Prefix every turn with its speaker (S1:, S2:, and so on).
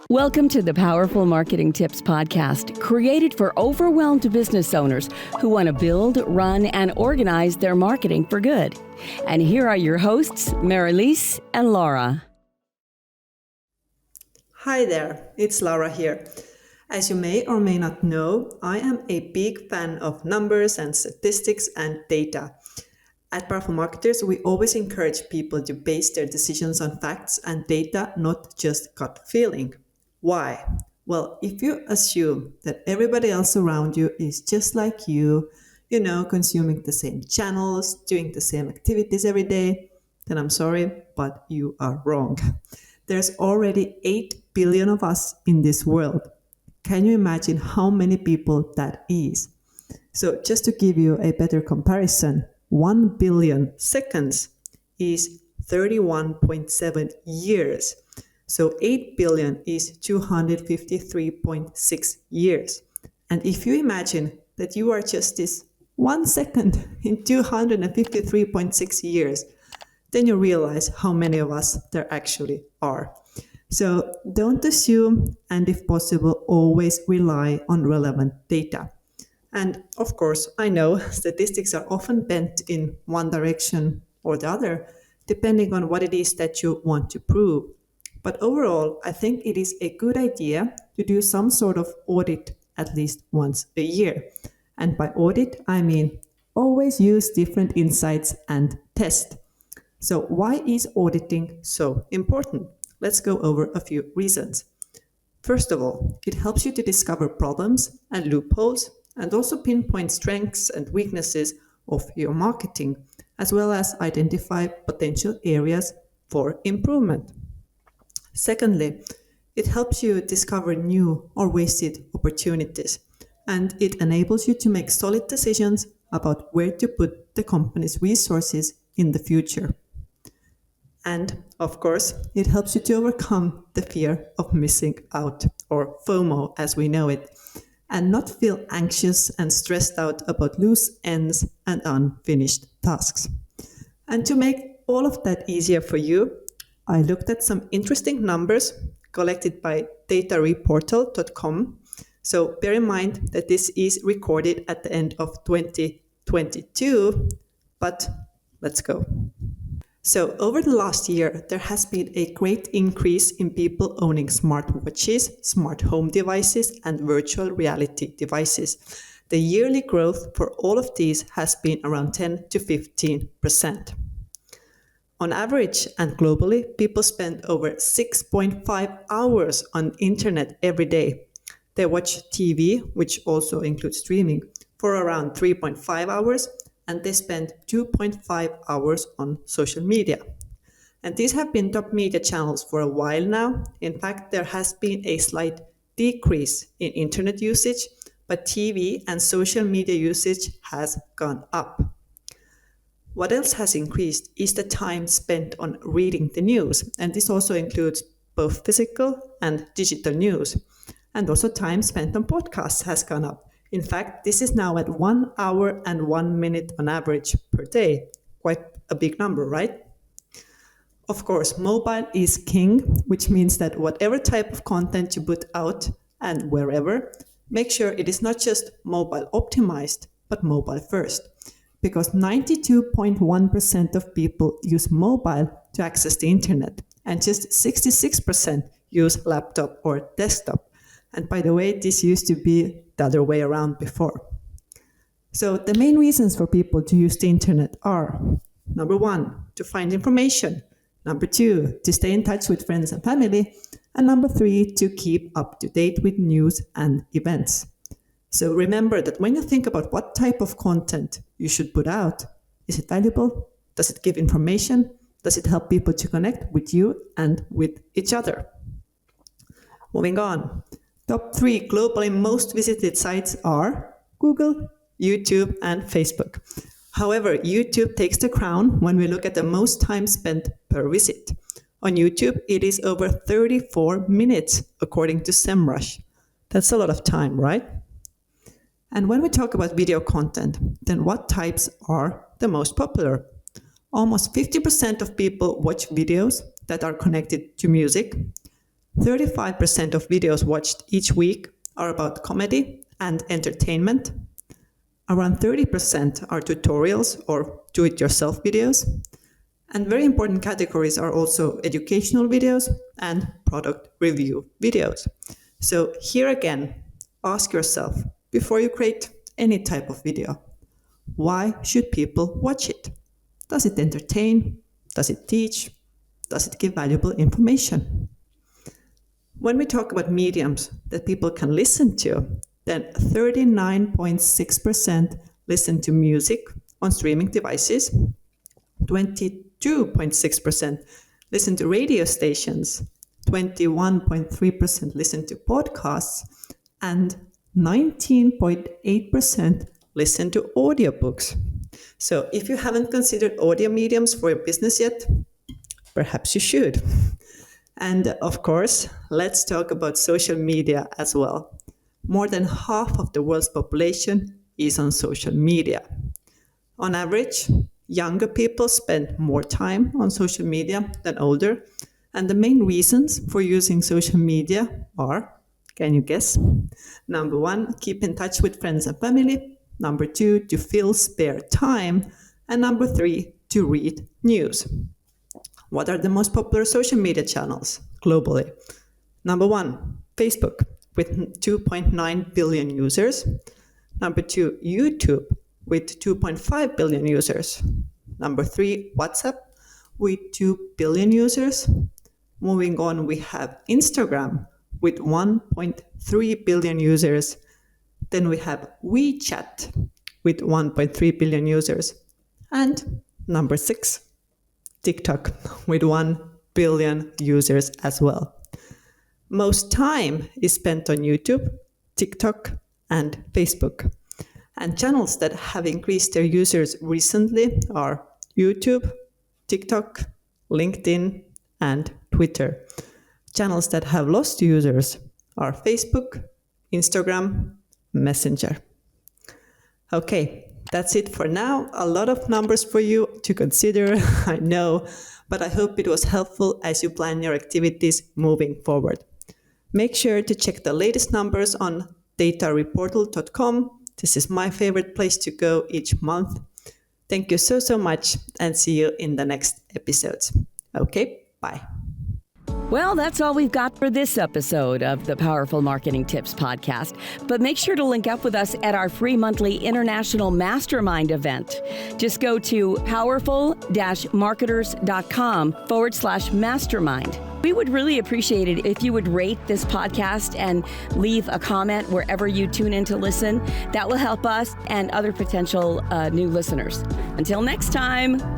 S1: Welcome to the Powerful Marketing Tips podcast, created for overwhelmed business owners who want to build, run, and organize their marketing for good. And here are your hosts, Marilise and Laura.
S2: Hi there, it's Laura here. As you may or may not know, I am a big fan of numbers and statistics and data. At Powerful Marketers, we always encourage people to base their decisions on facts and data, not just gut feeling. Why? Well, if you assume that everybody else around you is just like you, consuming the same channels, doing the same activities every day, then I'm sorry, but you are wrong. There's already 8 billion of us in this world. Can you imagine how many people that is? So just to give you a better comparison, 1 billion seconds is 31.7 years. So 8 billion is 253.6 years. And if you imagine that you are just this 1 second in 253.6 years, then you realize how many of us there actually are. So don't assume, and if possible, always rely on relevant data. And of course, I know statistics are often bent in one direction or the other, depending on what it is that you want to prove. But overall, I think it is a good idea to do some sort of audit at least once a year. And by audit, I mean always use different insights and test. So why is auditing so important? Let's go over a few reasons. First of all, it helps you to discover problems and loopholes and also pinpoint strengths and weaknesses of your marketing, as well as identify potential areas for improvement. Secondly, it helps you discover new or wasted opportunities, and it enables you to make solid decisions about where to put the company's resources in the future. And of course, it helps you to overcome the fear of missing out, or FOMO as we know it, and not feel anxious and stressed out about loose ends and unfinished tasks. And to make all of that easier for you, I looked at some interesting numbers collected by datareportal.com. So bear in mind that this is recorded at the end of 2022, but let's go. So over the last year, there has been a great increase in people owning smartwatches, smart home devices, and virtual reality devices. The yearly growth for all of these has been around 10 to 15%. On average and globally, people spend over 6.5 hours on internet every day. They watch TV, which also includes streaming, for around 3.5 hours, and they spend 2.5 hours on social media. And these have been top media channels for a while now. In fact, there has been a slight decrease in internet usage, but TV and social media usage has gone up. What else has increased is the time spent on reading the news, and this also includes both physical and digital news. And also time spent on podcasts has gone up. In fact, this is now at 1 hour and 1 minute on average per day. Quite a big number, right? Of course, mobile is king, which means that whatever type of content you put out and wherever, make sure it is not just mobile optimized, but mobile first. Because 92.1% of people use mobile to access the internet, and just 66% use laptop or desktop. And by the way, this used to be the other way around before. So the main reasons for people to use the internet are: number 1, to find information; number 2, to stay in touch with friends and family; and number 3, to keep up to date with news and events. So remember that when you think about what type of content you should put out, is it valuable? Does it give information? Does it help people to connect with you and with each other? Moving on. Top 3 globally most visited sites are Google, YouTube, and Facebook. However, YouTube takes the crown when we look at the most time spent per visit. On YouTube, it is over 34 minutes, according to SEMrush. That's a lot of time, right? And when we talk about video content, then what types are the most popular? Almost 50% of people watch videos that are connected to music. 35% of videos watched each week are about comedy and entertainment. Around 30% are tutorials or do-it-yourself videos. And very important categories are also educational videos and product review videos. So here again, ask yourself before you create any type of video, why should people watch it? Does it entertain? Does it teach? Does it give valuable information? When we talk about mediums that people can listen to, then 39.6% listen to music on streaming devices, 22.6% listen to radio stations, 21.3% listen to podcasts, and 19.8% listen to audiobooks. So if you haven't considered audio mediums for your business yet, perhaps you should. And of course, let's talk about social media as well. More than half of the world's population is on social media. On average, younger people spend more time on social media than older. And the main reasons for using social media are, can you guess? Number 1, keep in touch with friends and family. Number 2, to fill spare time. And number 3, to read news. What are the most popular social media channels globally? Number 1, Facebook with 2.9 billion users. Number 2, YouTube with 2.5 billion users. Number 3, WhatsApp with 2 billion users. Moving on, we have Instagram with 1.3 billion users. Then we have WeChat with 1.3 billion users. And number 6, TikTok with 1 billion users as well. Most time is spent on YouTube, TikTok, and Facebook. And channels that have increased their users recently are YouTube, TikTok, LinkedIn, and Twitter. Channels that have lost users are Facebook, Instagram, Messenger. Okay, that's it for now. A lot of numbers for you to consider, I know, but I hope it was helpful as you plan your activities moving forward. Make sure to check the latest numbers on datareportal.com. This is my favorite place to go each month. Thank you so much, and see you in the next episodes. Okay, bye.
S1: Well, that's all we've got for this episode of the Powerful Marketing Tips podcast. But make sure to link up with us at our free monthly international mastermind event. Just go to powerful-marketers.com/mastermind. We would really appreciate it if you would rate this podcast and leave a comment wherever you tune in to listen. That will help us and other potential new listeners. Until next time.